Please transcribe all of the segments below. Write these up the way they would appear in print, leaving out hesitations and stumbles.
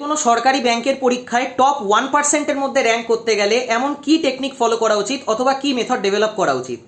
কোনো সরকারি ব্যাংকের পরীক্ষায় টপ 1% মধ্যে র্যাঙ্ক করতে গেলে এমন কি টেকনিক ফলো করা উচিত অথবা কি মেথড ডেভেলপ করা উচিত।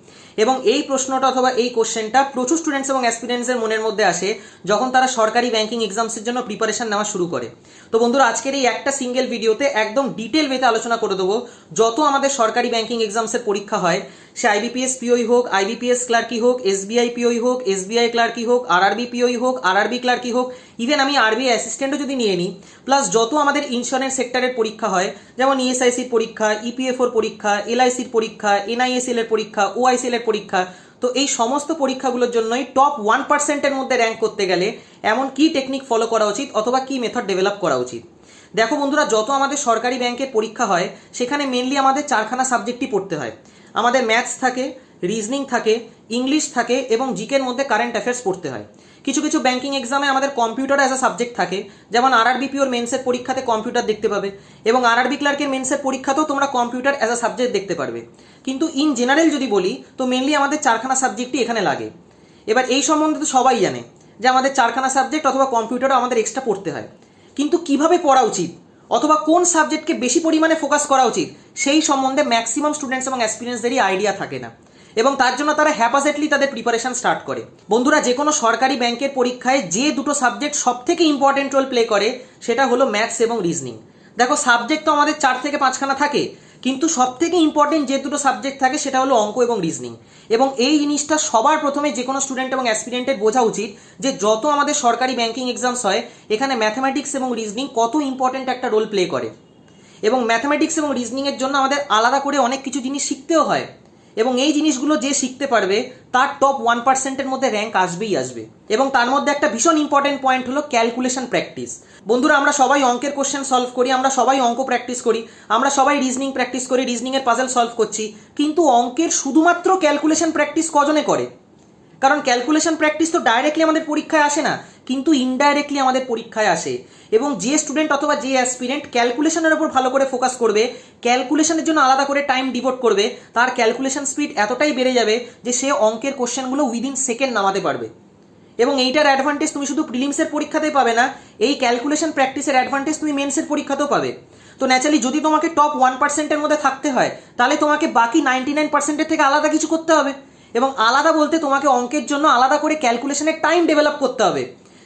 এবং এই প্রশ্নটা অথবা এই কোশ্চেনটা প্রচুর স্টুডেন্টস এবং অ্যাসপিরেন্টসের মনের মধ্যে আসে যখন তারা সরকারি ব্যাংকিং এক্সামসের জন্য প্রিপারেশন নেওয়া শুরু করে। তো বন্ধুরা, আজকের এই একটা সিঙ্গেল ভিডিওতে একদম ডিটেল ওয়েতে আলোচনা করে দেবো যত আমাদের সরকারি ব্যাংকিং এক্সামসের পরীক্ষা হয়, সে আইবিপিএস পিওই হোক, আইবিপিএস ক্লার্কই হোক, এসবিআই পিওই হোক, এসবিআই ক্লার্কই হোক, আরআরবি পিওই হোক, আরআরবি ক্লার্কই হোক, ইভেন আমি আরবিআই অ্যাসিস্ট্যান্টও যদি নিয়ে নিই, প্লাস যত আমাদের ইন্স্যুরেন্স সেক্টরের পরীক্ষা হয় যেমন ইএসআইসির পরীক্ষা, ইপিএফওর পরীক্ষা, এলআইসির পরীক্ষা, এনআইএসএল এর পরীক্ষা, ওআইসিএল এর পরীক্ষা, তো এই সমস্ত পরীক্ষাগুলোর জন্যই টপ 1%-এর মধ্যে র্যাঙ্ক করতে গেলে এমন কি টেকনিক ফলো করা উচিত অথবা কি মেথড ডেভেলপ করা উচিত। দেখো বন্ধুরা, যত আমাদের সরকারি ব্যাংকের পরীক্ষা হয় সেখানে মেনলি আমাদের চারখানা সাবজেক্টই পড়তে হয়। আমাদের ম্যাথস থাকে, রিজনিং থাকে, ইংলিশ থাকে এবং জিকের মধ্যে কারেন্ট অ্যাফেয়ার্স পড়তে হয়। কিছু কিছু ব্যাংকিং এক্সামে আমাদের কম্পিউটার অ্যাজ আ সাবজেক্ট থাকে, যেমন আরআরবি পিওর মেন্সের পরীক্ষাতে কম্পিউটার দেখতে পাবে এবং আরআরবি ক্লার্কের মেন্সের পরীক্ষাতেও তোমরা কম্পিউটার অ্যাজ আ সাবজেক্ট দেখতে পারবে। কিন্তু ইন জেনারেল যদি বলি তো মেনলি আমাদের চারখানা সাবজেক্টই এখানে লাগে। এবার এই সম্বন্ধে তো সবাই জানে যে আমাদের চারখানা সাবজেক্ট অথবা কম্পিউটারও আমাদের এক্সট্রা পড়তে হয়, কিন্তু কিভাবে পড়া উচিত অথবা কোন সাবজেক্টকে বেশি পরিমাণে ফোকাস করা উচিত সেই সম্বন্ধে ম্যাক্সিমাম স্টুডেন্টস এবং এক্সপিরিয়েন্সদেরই আইডিয়া থাকে না এবং তার জন্য তারা হ্যাপাজেটলি তাদের প্রিপারেশন স্টার্ট করে। বন্ধুরা, যে কোনো সরকারি ব্যাংকের পরীক্ষায় যে দুটো সাবজেক্ট সব থেকে ইম্পর্টেন্ট রোল প্লে করে সেটা হলো ম্যাথস এবং রিজনিং। দেখো, সাবজেক্ট তো আমাদের 4 থেকে 5খানা থাকে, কিন্তু সব থেকে ইম্পর্টেন্ট যে দুটো সাবজেক্ট থাকে সেটা হলো অঙ্ক এবং রিজনিং। এবং এই জিনিসটা সবার প্রথমে যে কোনো স্টুডেন্ট এবং অ্যাসপিরেন্টের বোঝা উচিত যে যত আমাদের সরকারি ব্যাংকিং এক্সামস হয় এখানে ম্যাথমেটিক্স এবং রিজনিং কত ইম্পর্টেন্ট একটা রোল প্লে করে। এবং ম্যাথমেটিক্স এবং রিজনিংয়ের জন্য আমাদের আলাদা করে অনেক কিছু জিনিস শিখতেও হয় এবং এই জিনিসগুলো যে শিখতে পারবে তার টপ 1%-এর মধ্যে র্যাঙ্ক আসবেই আসবে। এবং তার মধ্যে একটা ভীষণ ইম্পর্টেন্ট পয়েন্ট হলো ক্যালকুলেশন প্র্যাকটিস। বন্ধুরা, আমরা সবাই অঙ্কের কোশ্চেন সলভ করি, আমরা সবাই অঙ্ক প্র্যাকটিস করি, আমরা সবাই রিজনিং প্র্যাকটিস করি, রিজনিংয়ের পাজল সলভ করছি, কিন্তু অঙ্কের শুধুমাত্র ক্যালকুলেশন প্র্যাকটিস কজনে করে? কারণ ক্যালকুলেশন প্র্যাকটিস তো ডাইরেক্টলি আমাদের পরীক্ষায় আসে না, কিন্তু ইনডাইরেক্টলি আমাদের পরীক্ষায় আসে। এবং যে স্টুডেন্ট অথবা যে অ্যাসপিরেন্ট ক্যালকুলেশনের উপর ভালো করে ফোকাস করবে, ক্যালকুলেশনের জন্য আলাদা করে টাইম ডিভোট করবে, তার ক্যালকুলেশন স্পিড এতটাই বেড়ে যাবে যে সে অঙ্কের কোশ্চেনগুলো উইদিন সেকেন্ড নামাতে পারবে। এবং এইটার অ্যাডভান্টেজ তুমি শুধু প্রিলিমসের পরীক্ষাতেই পাবে না, এই ক্যালকুলেশন প্র্যাকটিসের অ্যাডভান্টেজ তুমি মেন্সের পরীক্ষাতেও পাবে। তো ন্যাচারালি যদি তোমাকে টপ 1%-এর মধ্যে থাকতে হয় তাহলে তোমাকে বাকি 99%-এর থেকে আলাদা কিছু করতে হবে। এবং আলাদা বলতে তোমাকে অঙ্কের জন্য আলাদা করে ক্যালকুলেশনের টাইম ডেভেলপ করতে হবে,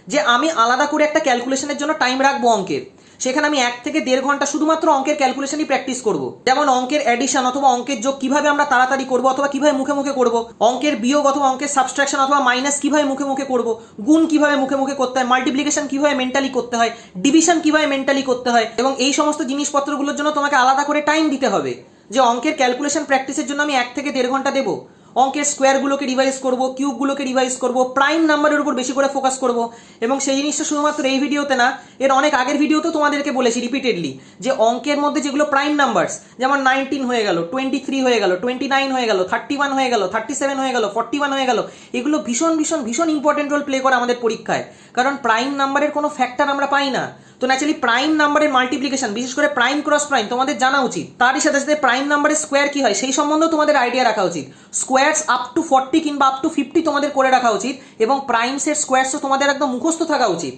যে আমি আলাদা করে একটা ক্যালকুলেশনের জন্য টাইম রাখবো অঙ্কের, সেখানে আমি 1 থেকে 1.5 ঘন্টা শুধুমাত্র অঙ্কের ক্যালকুলেশনই প্র্যাকটিস করব। যেমন অঙ্কের অ্যাডিশন অথবা অঙ্কের যোগ কিভাবে আমরা তাড়াতাড়ি করব অথবা কিভাবে মুখে মুখে করব, অঙ্কের বিয়োগ অথবা অঙ্কের সাবস্ট্রাকশন অথবা মাইনাস কিভাবে মুখে মুখে করব, গুণ কিভাবে মুখে মুখে করতে হয়, মাল্টিপ্লিকেশন কিভাবে মেন্টালি করতে হয়, ডিভিশন কিভাবে মেন্টালি করতে হয়। এবং এই সমস্ত জিনিসপত্রগুলোর জন্য তোমাকে আলাদা করে টাইম দিতে হবে, যে অঙ্কের ক্যালকুলেশন প্র্যাকটিসের জন্য আমি 1 থেকে 1.5 ঘন্টা দেবো, অঙ্কের স্কোয়ারগুলোকে রিভাইজ করব, কিউবগুলোকে রিভাইজ করব, প্রাইম নাম্বারের উপর বেশি করে ফোকাস করব। এবং সেই জিনিসটা শুধুমাত্র এই ভিডিওতে না, এর অনেক আগের ভিডিওতেও তোমাদেরকে বলেছি রিপিটেডলি, যে অঙ্কের মধ্যে যেগুলো প্রাইম নাম্বারস, যেমন 19 হয়ে গেল, 23 হয়ে গেল, 29 হয়ে গেল, 31 হয়ে গেল, 37 হয়ে গেল, 41 হয়ে গেল, এগুলো ভীষণ ভীষণ ভীষণ ইম্পর্টেন্ট রোল প্লে করে আমাদের পরীক্ষায়, কারণ প্রাইম নাম্বারের কোনো ফ্যাক্টর আমরা পাই না। তো ন্যাচারালি প্রাইম নাম্বারের মাল্টিপ্লিকেশন, বিশেষ করে প্রাইম ক্রস প্রাইম তোমাদের জানা উচিত। তারই সাথে সাথে প্রাইম নাম্বারের স্কোয়ার কি হয় সেই সম্বন্ধেও তোমাদের আইডিয়া রাখা উচিত। স্কোয়ারস আপ টু 40 কিংবা আপ টু 50 তোমাদের করে রাখা উচিত এবং প্রাইমসের স্কোয়ারসও তোমাদের একদম মুখস্থ থাকা উচিত।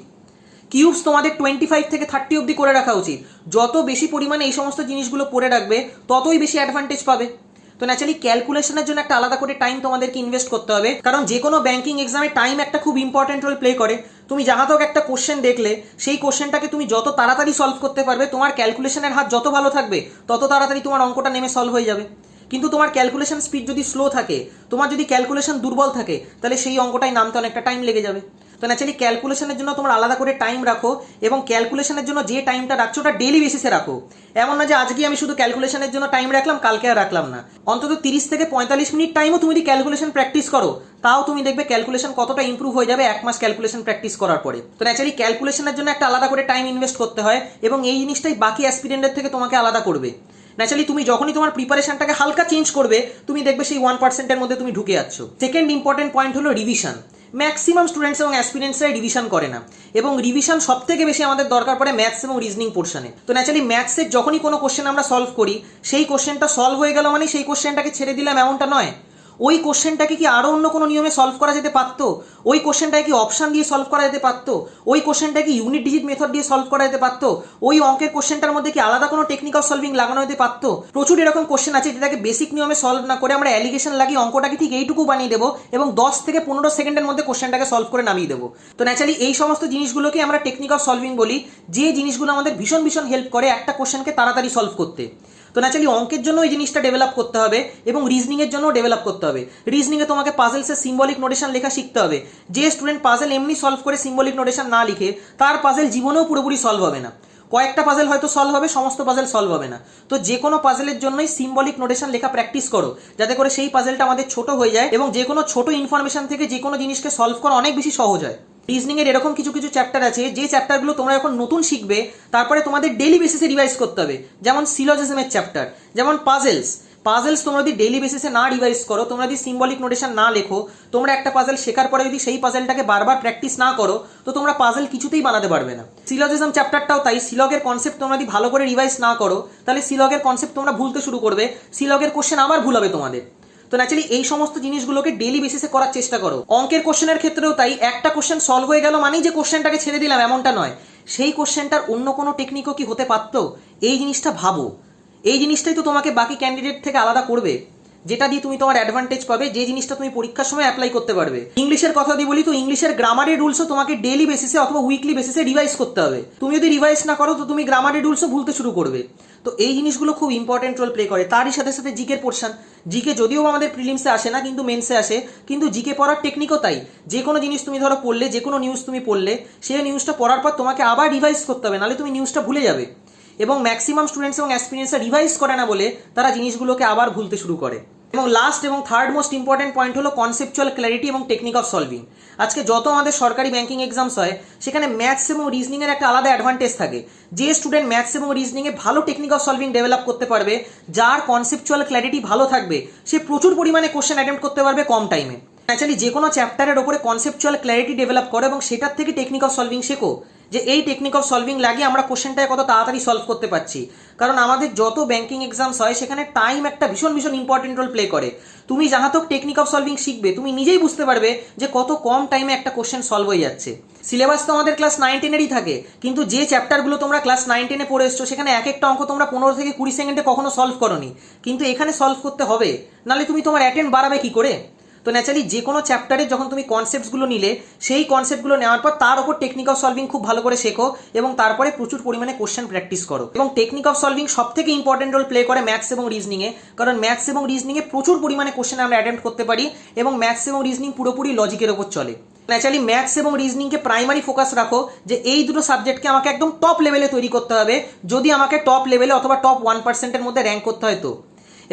কিউবস তোমাদের 25 থেকে 30 অবধি করে রাখা উচিত। যত বেশি পরিমাণে এই সমস্ত জিনিসগুলো পড়ে রাখবে ততই বেশি অ্যাডভান্টেজ পাবে। তো ন্যাচারালি ক্যালকুলেশনের জন্য একটা আলাদা করে টাইম তোমাদেরকে ইনভেস্ট করতে হবে, কারণ যে কোনো ব্যাংকিং এক্সামে টাইম একটা খুব ইম্পর্টেন্ট রোল প্লে করে। তুমি যাহা হোক একটা কোশ্চেন দেখলে সেই কোশ্চেনটাকে তুমি যত তাড়াতাড়ি সলভ করতে পারবে, তোমার ক্যালকুলেশনের হাত যত ভালো থাকবে তত তাড়াতাড়ি তোমার অঙ্কটা নেমে সলভ হয়ে যাবে। কিন্তু তোমার ক্যালকুলেশন স্পিড যদি স্লো থাকে, তোমার যদি ক্যালকুলেশন দুর্বল থাকে, তাহলে সেই অঙ্কটাই নামতে অনেকটা টাইম লেগে যাবে। তো ন্যাচারালি ক্যালকুলেশনের জন্য তোমরা আলাদা করে টাইম রাখো এবং ক্যালকুলেশনের জন্য যে টাইমটা রাখছো ওটা ডেইলি বেসিসে রাখো। এমন না যে আজকে আমি শুধু ক্যালকুলেশনের জন্য টাইম রাখলাম, কালকে আর রাখলাম না। অন্তত 30 থেকে 45 মিনিট টাইমও তুমি যদি ক্যালকুলেশন প্র্যাকটিস করো, তাও তুমি দেখবে ক্যালকুলেশন কতটা ইম্প্রুভ হয়ে যাবে 1 মাস ক্যালকুলেশন প্র্যাকটিস করার পরে। তো ন্যাচারালি ক্যালকুলেশনের জন্য একটা আলাদা করে টাইম ইনভেস্ট করতে হয় এবং এই জিনিসটাই বাকি অ্যাসপিরেন্টের থেকে তোমাকে আলাদা করবে। ন্যাচারালি তুমি যখনই তোমার প্রিপারেশনটাকে হালকা চেঞ্জ করবে, তুমি দেখবে সেই 1%-এর মধ্যে তুমি ঢুকে যাচ্ছ। সেকেন্ড ইম্পর্টেন্ট পয়েন্ট হলো রিভিশন। ম্যাক্সিমাম স্টুডেন্টস এবং অ্যাসপিরেন্টসরাই রিভিশন করে না এবং রিভিশন সব থেকে বেশি আমাদের দরকার পড়ে ম্যাথস এবং রিজনিং পোর্শনে। তো ন্যাচারালি ম্যাথসের যখনই কোনো কোশ্চেন আমরা সলভ করি, সেই কোশ্চেনটা সলভ হয়ে গেল মানে সেই কোশ্চেনটাকে ছেড়ে দিলাম এমনটা নয়। ওই কোশ্চেনটাকে কি আরও অন্য কোনো নিয়মে সলভ করা যেতে পারতো? ওই কোশ্চেনটাকে কি অপশান দিয়ে সলভ করা যেতে পারতো? ওই কোশ্চেনটাকে ইউনিট ডিজিট মেথড দিয়ে সলভ করা যেতে পারতো? ওই অঙ্কের কোশ্চেনটার মধ্যে কি আলাদা কোনো টেকনিক অফ সলভিং লাগানো যেতে পারতো? প্রচুর এরকম কোশ্চেন আছে যেটাকে বেসিক নিয়মে সলভ না করে আমরা অ্যালিগেশন লাগিয়ে অঙ্কটাকে ঠিক এইটুকু বানিয়ে দেবো এবং 10 থেকে 15 সেকেন্ডের মধ্যে কোশ্চেনটাকে সলভ করে নামিয়ে দেবো। তো ন্যাচারালি এই সমস্ত জিনিসগুলোকে আমরা টেকনিক অফ সলভিং বলি, যে জিনিসগুলো আমাদের ভীষণ ভীষণ হেল্প করে একটা কোশ্চেনকে তাড়াতাড়ি সলভ করতে। তো ন্যাচারালি অঙ্কের জন্য এই জিনিসটা ডেভেলপ করতে হবে এবং রিজনিংয়ের জন্য ডেভেলপ করতে হবে। রিজনিংয়ে তোমাকে পাজেলসের সিম্বলিক নোটেশন লেখা শিখতে হবে। যে স্টুডেন্ট পাজেল এমনি সলভ করে সিম্বলিক নোটেশন না লিখে, তার পাজেল জীবনেও পুরোপুরি সলভ হবে না। কয়েকটা পাজেল হয়তো সলভ হবে, সমস্ত পাজেল সলভ হবে না। তো যে কোনো পাজেলের জন্যই সিম্বলিক নোটেশন লেখা প্র্যাকটিস করো, যাতে করে সেই পাজেলটা আমাদের ছোট হয়ে যায় এবং যে কোনো ছোট ইনফরমেশন থেকে যে কোনো জিনিসকে সলভ করা অনেক বেশি সহজ হয়। রিজনিং এর এরকম কিছু কিছু চ্যাপ্টার আছে যে চ্যাপ্টারগুলো তোমরা যখন নতুন শিখবে তারপরে তোমাদের ডেইলি বেসিসে রিভাইজ করতে হবে। যেমন সিলোজিজমের চ্যাপ্টার, যেমন পাজেলস তোমরা যদি ডেইলি বেসিসে না রিভাইজ করো, তোমরা যদি সিম্বলিক নোটেশন না লেখো, তোমরা একটা পাজেল শেখার পরে যদি সেই পাজেলটাকে বারবার প্র্যাকটিস না করো, তো তোমরা পাজেল কিছুতেই বানাতে পারবে না। সিলোজিজম চ্যাপ্টারটাও তাই, সিলগের কনসেপ্ট তোমরা যদি ভালো করে রিভাইজ না করো, তাহলে সিলগের কনসেপ্ট তোমরা ভুলতে শুরু করবে, সিলগের কোশ্চেন আবার ভুল হবে তোমাদের। তো ন্যাচারালি এই সমস্ত জিনিসগুলোকে ডেইলি বেসিসে করার চেষ্টা করো। অঙ্কের কোশ্চেনের ক্ষেত্রেও তাই, একটা কোশ্চেন সলভ হয়ে গেল মানেই যে কোশ্চেনটাকে ছেড়ে দিলাম এমনটা নয়। সেই কোশ্চেনটার অন্য কোনো টেকনিকও কি হতে পারতো? এই জিনিসটা ভাবো। এই জিনিসটাই তো তোমাকে বাকি ক্যান্ডিডেট থেকে আলাদা করবে, যেটা দিয়ে তুমি তোমার অ্যাডভান্টেজ পাবে, যে জিনিসটা তুমি পরীক্ষার সময় অ্যাপ্লাই করতে পারবে। ইংলিশের কথা দিয়ে বলি তো, ইংলিশের গ্রামারের রুলসও তোমাকে ডেইলি বেসিসে অথবা উইকলি বেসিসে রিভাইজ করতে হবে। তুমি যদি রিভাইজ না করো তো তুমি গ্রামারের রুলসও ভুলতে শুরু করবে। তো এই জিনিসগুলো খুব ইম্পর্টেন্ট রোল প্লে করে। তারই সাথে সাথে জিকের পোর্শন, জিকে যদিও আমাদের প্রিলিমসে আসে না কিন্তু মেন্সে আসে, কিন্তু জিকে পড়ার টেকনিকও তাই। যে কোনো জিনিস তুমি ধরো পড়লে, যে কোনো নিউজ তুমি পড়লে, সেই নিউজটা পড়ার পর তোমাকে আবার রিভাইজ করতে হবে, নাহলে তুমি নিউজটা ভুলে যাবে। এবং ম্যাক্সিমাম স্টুডেন্টস এবং অ্যাসপিরিয়েন্সরা রিভাইজ করে না বলে তারা জিনিসগুলোকে আবার ভুলতে শুরু করে। এবং লাস্ট এবং থার্ড মোস্ট ইম্পর্টেন্ট পয়েন্ট হলো কনসেপচুয়াল ক্ল্যারিটি এবং টেকনিক অফ সলভিং। আজকে যত আমাদের সরকারি ব্যাংকিং এক্সামস হয়, সেখানে ম্যাথস এবং রিজনিংয়ের একটা আলাদা অ্যাডভান্টেজ থাকে। যে স্টুডেন্ট ম্যাথস এবং রিজনিংয়ে ভালো টেকনিক অফ সলভিং ডেভেলপ করতে পারবে, যার কনসেপচুয়াল ক্ল্যারিটি ভালো থাকবে, সে প্রচুর পরিমাণে কোশ্চেন অ্যাটেম্প্ট করতে পারবে কম টাইমে। ন্যাচারালি যে কোনো চ্যাপ্টারের ওপরে কনসেপচুয়াল ক্ল্যারিটি ডেভেলপ করো এবং সেটার থেকে টেকনিক অফ সলভিং শেখো, যে এই টেকনিক অফ সলভিং লাগিয়ে আমরা কোশ্চেনটাকে কত তাড়াতাড়ি সলভ করতে পারছি। কারণ আমাদের যত ব্যাংকিং এক্সামস হয় সেখানে টাইম একটা ভীষণ ভীষণ ইম্পর্টেন্ট রোল প্লে করে। তুমি যাহা তক টেকনিক অফ সলভিং শিখবে, তুমি নিজেই বুঝতে পারবে যে কত কম টাইমে একটা কোশ্চেন সলভ হয়ে যাচ্ছে। সিলেবাস তো আমাদের ক্লাস 9-10-এরই থাকে, কিন্তু যে চ্যাপ্টারগুলো তোমরা ক্লাস 9-10-এ পড়ে এসছো, সেখানে এক একটা অঙ্ক তোমরা 15 থেকে 20 সেকেন্ডে কখনো সলভ করোনি, কিন্তু এখানে সলভ করতে হবে, নাহলে তুমি তোমার অ্যাটেন্ড বাড়াবে কি করে? তো ন্যাচারালি যে কোনো চ্যাপ্টারে যখন তুমি কনসেপ্টসগুলো নিলে, সেই কনসেপ্টগুলো নেওয়ার পর তার উপর টেকনিক অফ সলভিং খুব ভালো করে শেখো এবং তারপরে প্রচুর পরিমাণে কোশ্চেন প্র্যাকটিস করো। এবং টেকনিক অফ সলভিং সব থেকে ইম্পর্টেন্ট রোল প্লে করে ম্যাথস এবং রিজনিংয়ে, কারণ ম্যাথস এবং রিজনিংয়ে প্রচুর পরিমাণে কোশ্চেন আমরা অ্যাটেম্প্ট করতে পারি এবং ম্যাথস এবং রিজনিং পুরোপুরি লজিকের ওপর চলে। ন্যাচারালি ম্যাথস এবং রিজনিংকে প্রাইমারি ফোকাস রাখো, যে এই দুটো সাবজেক্টকে আমাকে একদম টপ লেভেলে তৈরি করতে হবে, যদি আমাকে টপ লেভেলে অথবা টপ 1%-এর মধ্যে র্যাঙ্ক করতে হয় তো।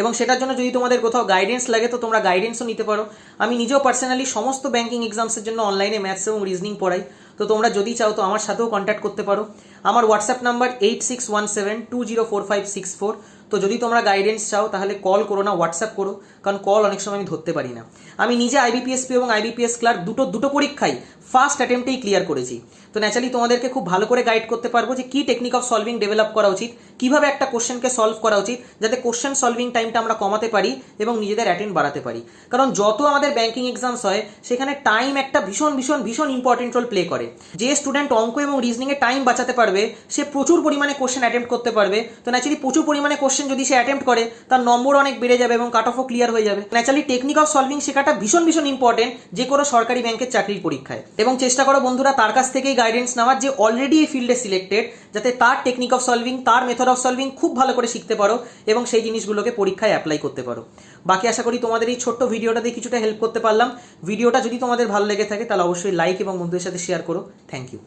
এবং সেটার জন্য যদি তোমাদের কোথাও গাইডেন্স লাগে তো তোমরা গাইডেন্সও নিতে পারো। আমি নিজেও পার্সোনালি সমস্ত ব্যাংকিং এক্সামসের জন্য অনলাইনে ম্যাথস এবং রিজনিং পড়াই। তো তোমরা যদি চাও তো আমার সাথেও কন্ট্যাক্ট করতে পারো। আমার হোয়াটসঅ্যাপ নাম্বার 8617204564। তো যদি তোমরা গাইডেন্স চাও তাহলে কল করো না, হোয়াটসঅ্যাপ করো, কারণ কল অনেক সময় আমি ধরতে পারি না। আমি নিজে আইবিপিএসপি এবং আইবিপিএস ক্লার্ক দুটো পরীক্ষাই ফার্স্ট অ্যাটেম্পটেই ক্লিয়ার করেছি। তো ন্যাচারালি তোমাদেরকে খুব ভালো করে গাইড করতে পারবো যে কী টেকনিক অফ সলভিং ডেভেলপ করা উচিত, কিভাবে একটা কোশ্চেনকে সলভ করা উচিত, যাতে কোশ্চেন সলভিং টাইমটা আমরা কমাতে পারি এবং নিজেদের অ্যাটেন্ড বাড়াতে পারি। কারণ যত আমাদের ব্যাংকিং এক্সামস হয় সেখানে টাইম একটা ভীষণ ভীষণ ভীষণ ইম্পর্টেন্ট রোল প্লে করে। যে স্টুডেন্ট অঙ্ক এবং রিজনিংয়ে টাইম বাঁচাতে পারবে, সে প্রচুর পরিমাণে কোশ্চেন অ্যাটেম্প্ট করতে পারবে। তো ন্যাচারালি প্রচুর পরিমাণে কোশ্চেন যদি সে অ্যাটেম্প্ট করে, তার নম্বর অনেক বেড়ে যাবে এবং কাট অফও ক্লিয়ার হয়ে যাবে। ন্যাচারালি টেকনিক অফ সলভিং শেখাটা ভীষণ ভীষণ ইম্পর্টেন্ট যে কোনো সরকারি ব্যাংকের চাকরির পরীক্ষায়। এবং চেষ্টা করো বন্ধুরা তার কাছ থেকেই গাইডেন্স নেওয়ার, যে অলরেডি এই ফিল্ডে সিলেক্টেড, যাতে তার টেকনিক অফ সলভিং, তার মেথড অফ সলভিং খুব ভালো করে শিখতে পারো এবং সেই জিনিসগুলোকে পরীক্ষায় অ্যাপ্লাই করতে পারো। বাকি আশা করি তোমাদের এই ছোট্ট ভিডিওটা দিয়ে কিছুটা হেল্প করতে পারলাম। ভিডিওটা যদি তোমাদের ভালো লেগে থাকে তাহলে অবশ্যই লাইক এবং বন্ধুদের সাথে শেয়ার করো। Thank you.